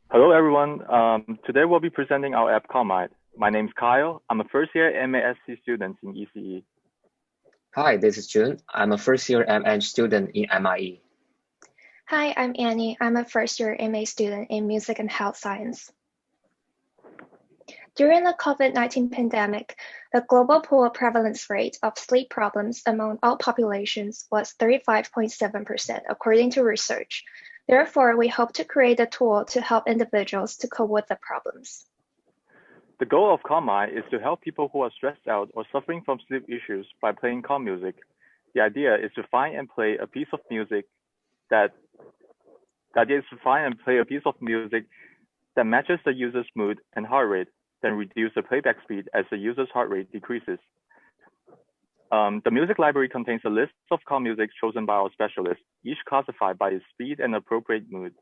Hello, everyone. Today we'll be presenting our app CalmMind. My name's Kyle. I'm a first-year MASC student in ECE. Hi, this is June. I'm a first-year MN student in MIE. Hi, I'm Annie. I'm a first-year MA student in Music and Health Science. During the COVID-19 pandemic, the global pool prevalence rate of sleep problems among all populations was 35.7%, according to research. Therefore, we hope to create a tool to help individuals to cope with the problems. The goal of CalmMind is to help people who are stressed out or suffering from sleep issues by playing calm music. The idea is to find and play a piece of music that matches the user's mood and heart rate, then reduce the playback speed as the user's heart rate decreases. The music library contains a list of calm music chosen by our specialists, each classified by its speed and appropriate mood.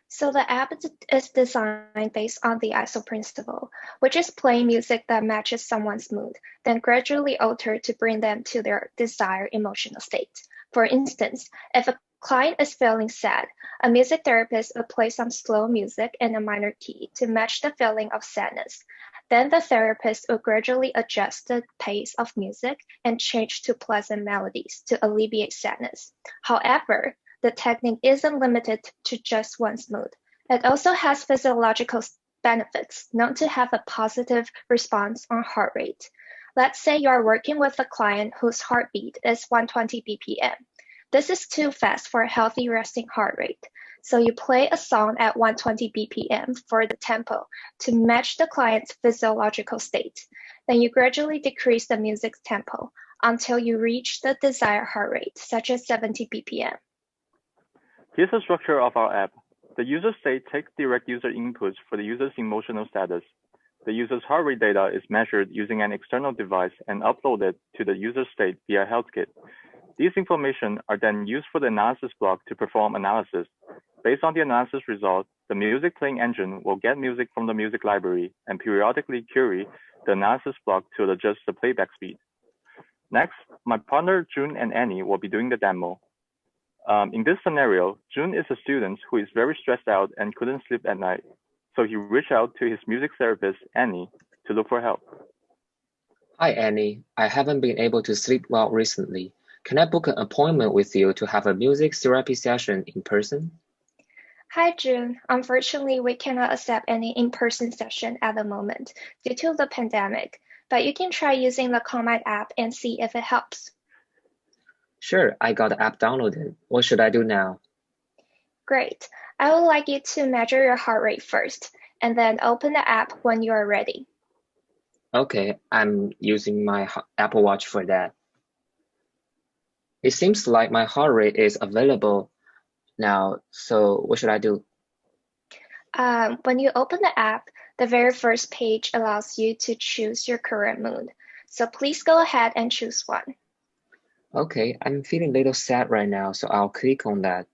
So the app is designed based on the ISO principle, which is playing music that matches someone's mood, then gradually altered to bring them to their desired emotional state. For instance, if a client is feeling sad, a music therapist will play some slow music in a minor key to match the feeling of sadness. Then the therapist will gradually adjust the pace of music and change to pleasant melodies to alleviate sadness. However, the technique isn't limited to just one's mood. It also has physiological benefits known to have a positive response on heart rate. Let's say you are working with a client whose heartbeat is 120 BPM. This is too fast for a healthy resting heart rate. So you play a song at 120 BPM for the tempo to match the client's physiological state. Then you gradually decrease the music's tempo until you reach the desired heart rate, such as 70 BPM. Here's the structure of our app. The user state takes direct user inputs for the user's emotional status. The user's heart rate data is measured using an external device and uploaded to the user state via HealthKit. These information are then used for the analysis block to perform analysis. Based on the analysis result, the music playing engine will get music from the music library and periodically query the analysis block to adjust the playback speed. Next, my partner June and Annie will be doing the demo. In this scenario, June is a student who is very stressed out and couldn't sleep at night, so he reached out to his music therapist, Annie, to look for help. Hi, Annie. I haven't been able to sleep well recently. Can I book an appointment with you to have a music therapy session in person? Hi, June. Unfortunately, we cannot accept any in-person session at the moment due to the pandemic, but you can try using the CalmMind app and see if it helps. Sure, I got the app downloaded. What should I do now? Great. I would like you to measure your heart rate first, and then open the app when you are ready. Okay, I'm using my Apple Watch for that. It seems like my heart rate is available now, so what should I do? When you open the app, the very first page allows you to choose your current mood. So please go ahead and choose one. Okay, I'm feeling a little sad right now, so I'll click on that.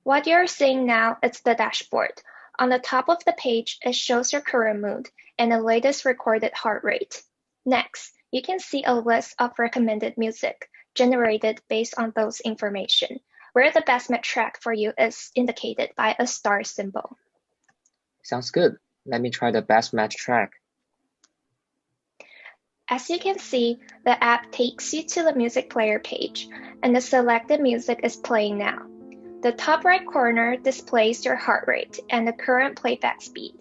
What you're seeing now is the dashboard. On the top of the page, it shows your current mood and the latest recorded heart rate. Next, you can see a list of recommended music generated based on those information, where the best match track for you is indicated by a star symbol. Sounds good. Let me try the best match track. As you can see, the app takes you to the music player page, and the selected music is playing now. The top right corner displays your heart rate and the current playback speed.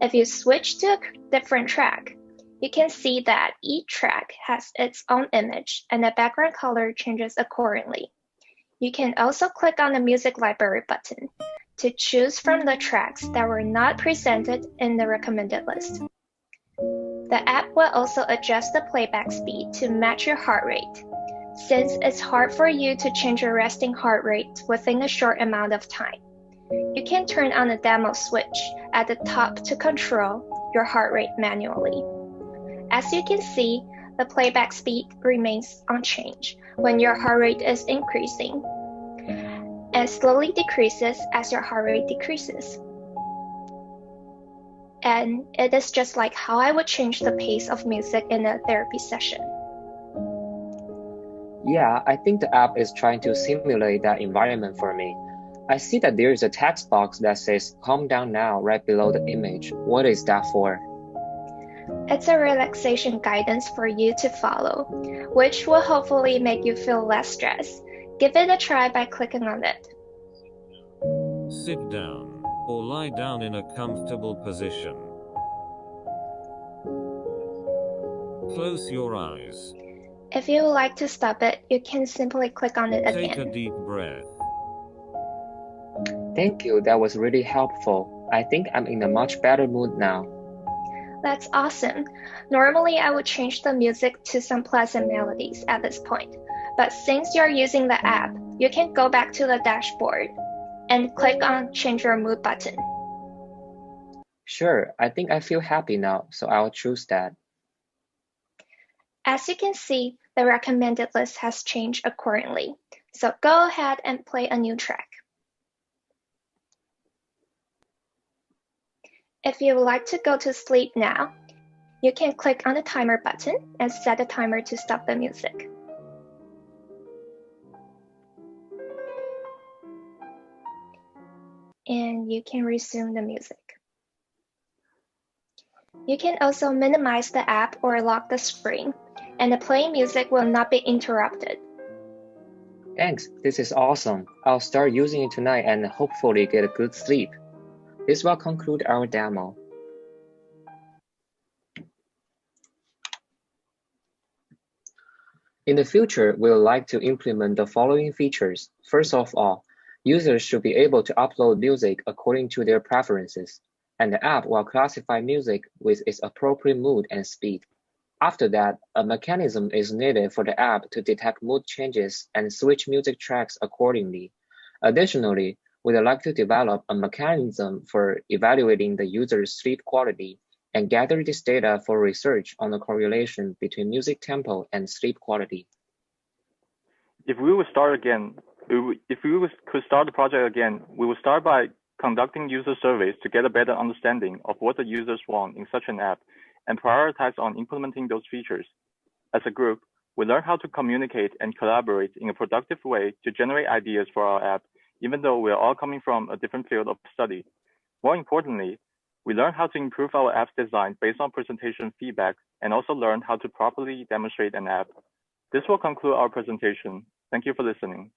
If you switch to a different track, you can see that each track has its own image and the background color changes accordingly. You can also click on the music library button to choose from the tracks that were not presented in the recommended list. The app will also adjust the playback speed to match your heart rate. Since it's hard for you to change your resting heart rate within a short amount of time, you can turn on the demo switch at the top to control your heart rate manually. As you can see, the playback speed remains unchanged when your heart rate is increasing and slowly decreases as your heart rate decreases. And it is just like how I would change the pace of music in a therapy session. Yeah, I think the app is trying to simulate that environment for me. I see that there is a text box that says "Calm down now" right below the image. What is that for? It's a relaxation guidance for you to follow, which will hopefully make you feel less stressed. Give it a try by clicking on it. Sit down, or lie down in a comfortable position. Close your eyes. If you would like to stop it, you can simply click on it Take a again. deep breath. Thank you, that was really helpful. I think I'm in a much better mood now. That's awesome. Normally, I would change the music to some pleasant melodies at this point, but since you're using the app, you can go back to the dashboard and click on Change Your Mood button. Sure, I think I feel happy now, so I'll choose that. As you can see, the recommended list has changed accordingly, so go ahead and play a new track. If you would like to go to sleep now, you can click on the timer button and set the timer to stop the music. And you can resume the music. You can also minimize the app or lock the screen, and the playing music will not be interrupted. Thanks, this is awesome. I'll start using it tonight and hopefully get a good sleep. This will conclude our demo. In the future, we would like to implement the following features. First of all, users should be able to upload music according to their preferences, and the app will classify music with its appropriate mood and speed. After that, a mechanism is needed for the app to detect mood changes and switch music tracks accordingly. Additionally, we'd like to develop a mechanism for evaluating the user's sleep quality and gather this data for research on the correlation between music tempo and sleep quality. If we could start the project again, we would start by conducting user surveys to get a better understanding of what the users want in such an app and prioritize on implementing those features. As a group, we learn how to communicate and collaborate in a productive way to generate ideas for our app, even though we are all coming from a different field of study. More importantly, we learn how to improve our app's design based on presentation feedback and also learn how to properly demonstrate an app. This will conclude our presentation. Thank you for listening.